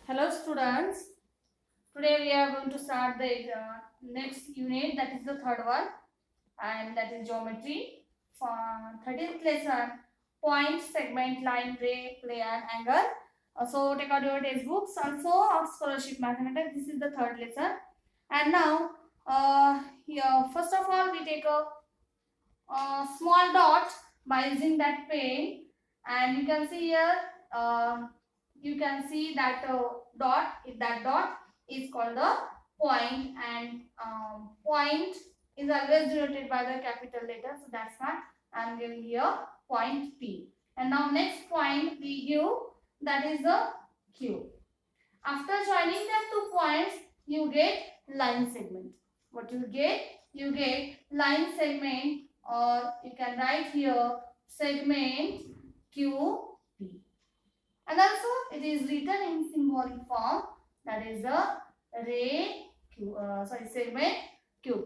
Hello students, today we are going to start the next unit, that is the third one, and that is geometry. For 13th lesson, point, segment, line, ray, plane and angle. So take out your textbooks also of scholarship mathematics. This is the third lesson. And now here first of all we take a small dot by using that pen, and you can see here you can see that dot. That dot is called the point, and point is always denoted by the capital letter, so that's why I am giving here point P. And now next point we give, that is the Q. After joining them two points, you get line segment. What you get? You get line segment, or you can write here segment QP. And also it is written in symbolic form, that is the ray segment QP.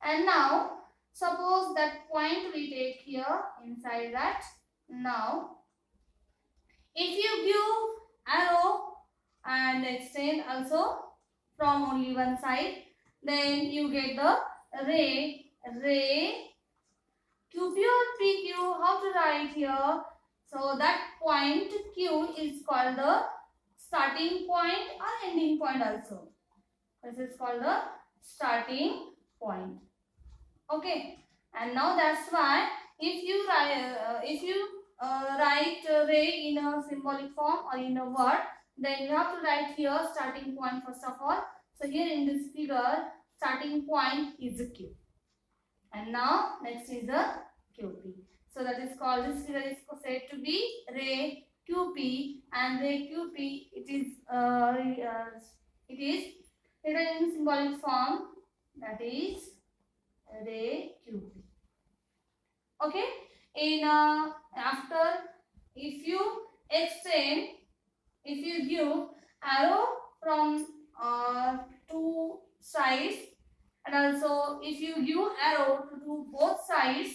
And now suppose that point we take here inside that. Now if you give arrow and extend also from only one side, then you get the ray QP or PQ. How to write here? So that point Q is called the starting point or ending point also. This is called the starting point. Okay, and now that's why if you write ray in a symbolic form or in a word, then you have to write here starting point first of all. So here in this figure, starting point is a Q, and now next is a QP. So that is called, this figure is said to be ray QP, and ray QP it is written in symbolic form, that is ray QP. Okay, in after, if you extend, if you give arrow from two sides, and also if you give arrow to both sides,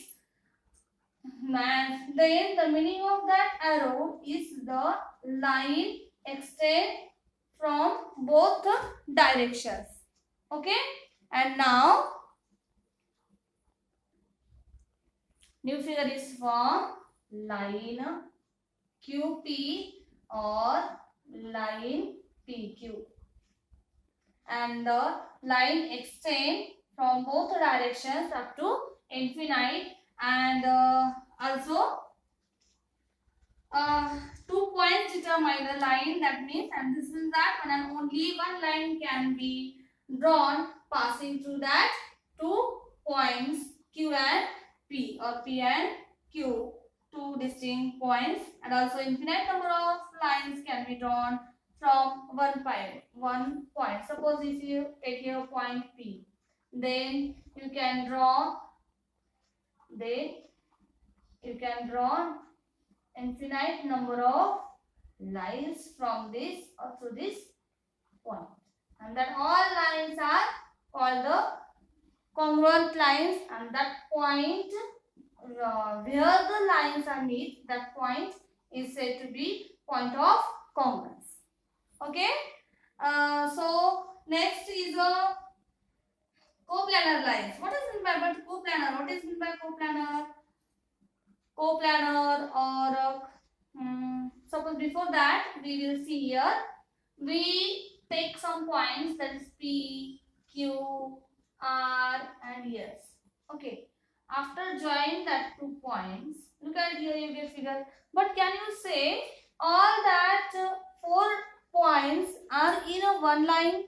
and then the meaning of that arrow is the line extend from both directions. Okay, and now new figure is formed, line QP or line PQ, and the line extend from both directions up to infinite, and also 2 points determine the line, that means, and this is that one and only one line can be drawn passing through that 2 points Q and P, or P and Q, two distinct points, and also infinite number of lines can be drawn from one point. Suppose if you take here point P, then you can draw infinite number of lines from this or to this point, and that all lines are called the congruent lines, and that point where the lines are meet, that point is said to be point of congruence. Okay, so next is a coplanar lines. What is meant by coplanar? What is meant by coplanar? Coplanar, or suppose before that we will see here, we take some points, that is P, Q, R and S. Okay, after join that 2 points, look at here, you get figure. But can you say all that 4 points are in a one line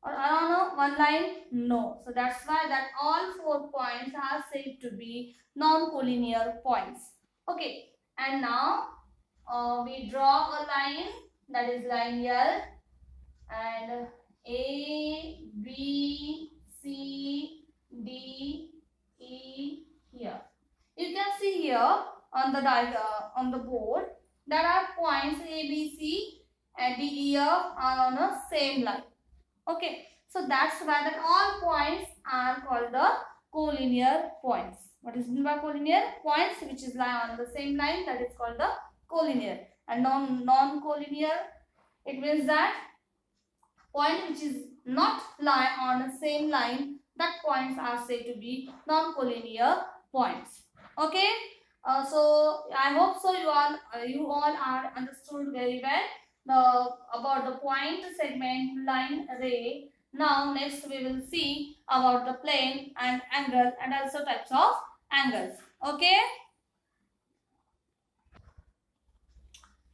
or are on a one line? No. So that's why that all 4 points are said to be non-collinear points. Okay, and now we draw a line, that is line L, and A, B, C, D, E here. You can see here on the board, there are points A, B, C and D, E, F are on a same line. Okay, so that's why that all points are called the collinear points. What is meant by collinear? Points which is lie on the same line, that is called the collinear. And non-collinear It means that point which is not lie on the same line, that points are said to be non-collinear points. Okay. So I hope so you all are understood very well about the point, segment, line, ray. Now next we will see about the plane and angle and also types of angles. Okay.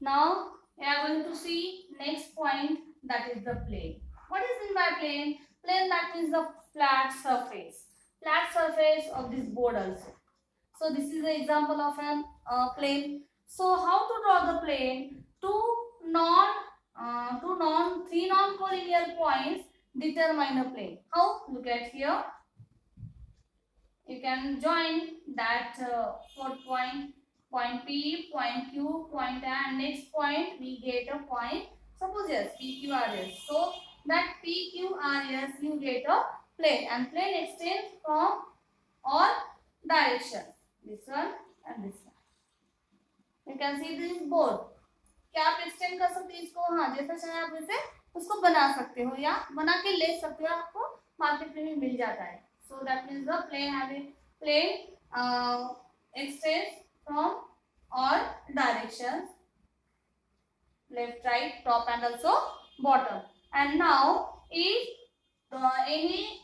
Now we are going to see next point, that is the plane. What is meant by plane? Plane, that means the flat surface of this board also. So this is the example of an plane. So how to draw the plane? Three non-collinear points determine a plane. How? Look at here. You can join that point P, point Q, point A, and next point we get a point. Suppose yes, PQRS. So that PQRS you get a plane, and plane extends from all directions. This one and this one. You can see this board. क्या आप extend कर सकते हैं इसको? हाँ, जैसा चाहे आप वैसे उसको बना सकते हो या बना के ले सकते हो, आपको मार्केट में मिल जाता है. So that means the plane extends from all directions, left, right, top, and also bottom. And now, if any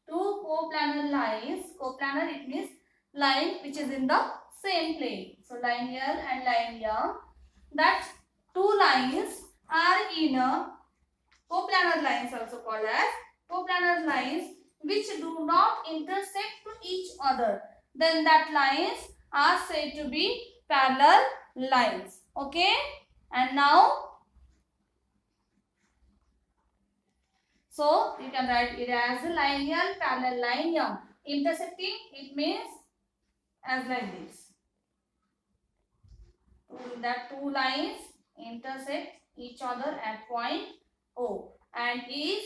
two coplanar lines, coplanar it means line which is in the same plane. So line here and line here. That two lines are in a coplanar lines, also called as coplanar lines, which do not intersect to each other. Then that lines are said to be parallel lines. Okay. And now, so you can write it as a linear parallel line here. Intersecting, it means as like this. That two lines intersect each other at point O. And if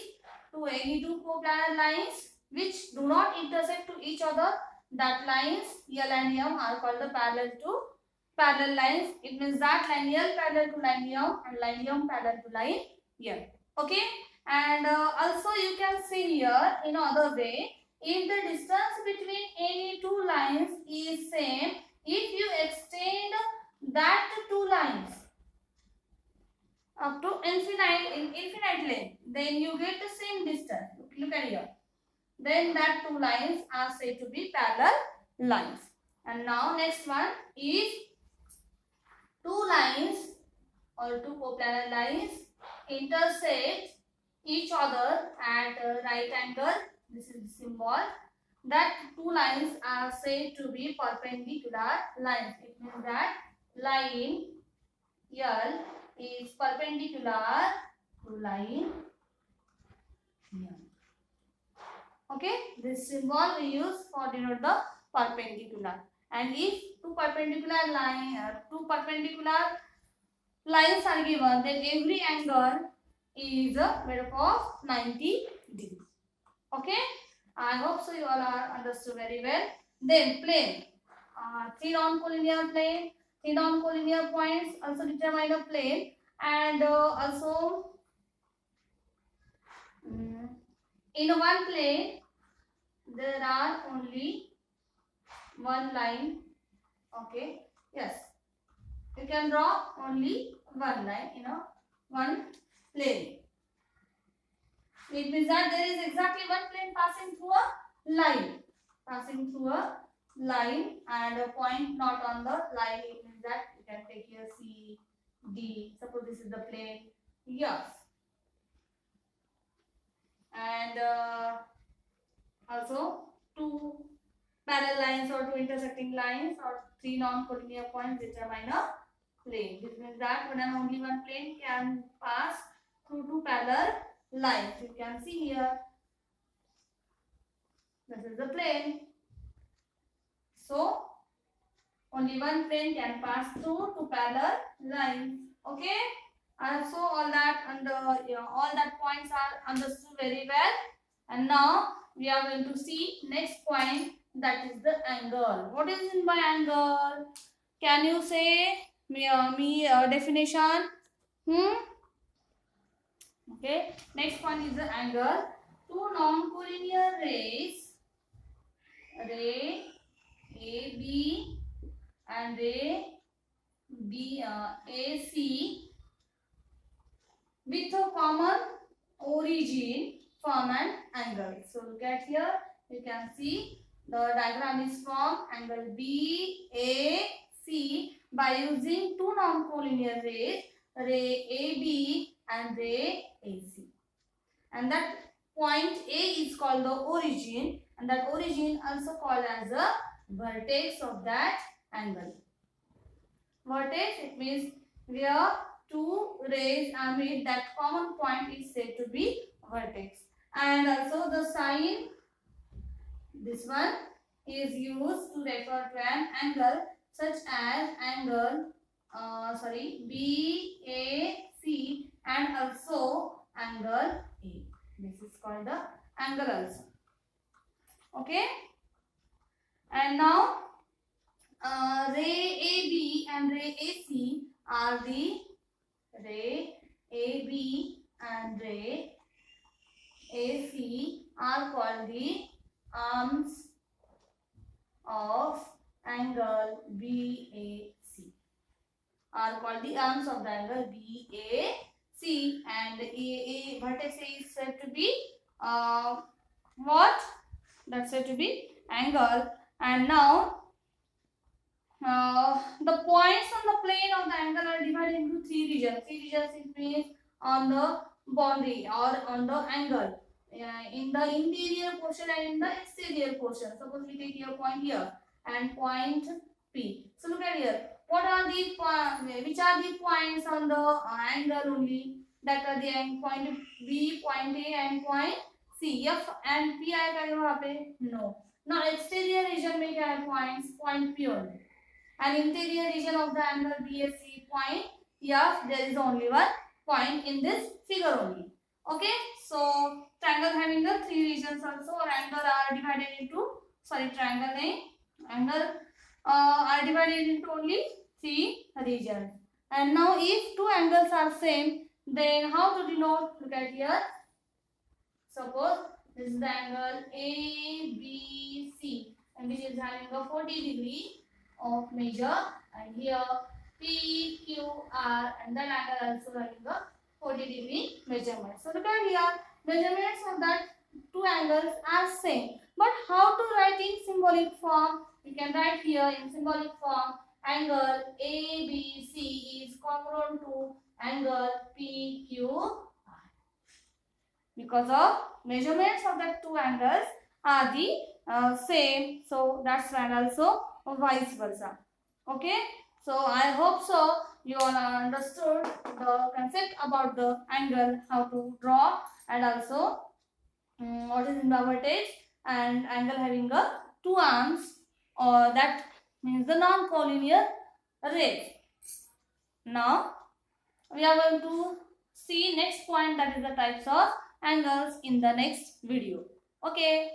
any two coplanar lines which do not intersect to each other, that lines L and M are called the parallel lines. It means that line L parallel to line M and line M parallel to line L. Okay. And also you can see here in other way, if the distance between any two lines is same, if you extend that two lines up to infinite length, then you get the same distance. Look at here. Then that two lines are said to be parallel lines. And now next one is two lines or two coplanar lines intersect each other at a right angle. This is the symbol. That two lines are said to be perpendicular lines. It means that line L is perpendicular to line M. Okay, this symbol we use for denote the perpendicular. And if two perpendicular lines are given, then every angle is made up of 90 degrees. Okay, I hope so you all are understood very well. Then plane, three non-collinear plane, three non-collinear points also determine a plane. And also in one plane there are only one line. Okay, yes, you can draw only one line in one plane. It means that there is exactly one plane passing through a line, and a point not on the line. It means that you can take here C, D. Suppose this is the plane. Yes. And also two parallel lines or two intersecting lines or three non-collinear points determine a plane. This means that when only one plane can pass through two parallel lines. You can see here, this is the plane. So only one plane can pass through two parallel lines. Okay. So all that points are understood very well. And now we are going to see next point, that is the angle. What is meant by angle? Can you say me definition? Okay. Next one is the angle. Two non-collinear rays, ray AB and ray AC, with a common origin form an angle. So look at here, you can see the diagram is from angle BAC by using two non-collinear rays, ray AB and ray AC. And that point A is called the origin, and that origin also called as the vertex of that angle. Vertex, it means where two rays are made, that common point is said to be vertex. And also the sign, this one is used to refer to an angle such as angle BAC and also angle A. This is called the angle also. Okay. And now ray AB and ray AC are the ray AB and ray AC are called the arms of angle BAC. Are called the arms of the angle BAC, and A vertex A is said to be what? That's said to be angle. And now the points on the plane of the angle are divided into three regions. Three regions it means on the boundary or on the angle. In the interior portion and in the exterior portion. Suppose we take your point here and point P. So look at here. What are the which are the points on the angle only? That are the point B, point A, and point C. F and P आएगा यहाँ पे? No. Now exterior region में क्या है points? Point P only. And interior region of the angle BAC point F, there is only one point in this figure only. Okay, so triangle having the three regions also, or angle are divided into, angle are divided into only three regions. And now if two angles are same, then how to denote? Look at here. Suppose this is the angle ABC, and which is having a 40 degree of measure, and here PQR, and that angle also having a 40 degree measurement. So look at here, measurements of that two angles are same, but how to write in symbolic form? You can write here in symbolic form, angle ABC is congruent to angle PQR, because of measurements of the two angles are the same. So that's why, also vice versa. Okay, so I hope so you all understood the concept about the angle, how to draw, and also what is in the vertex, and angle having a two arms, or that means the non-collinear rays. Now we are going to see next point, that is the types of angles, in the next video. Okay.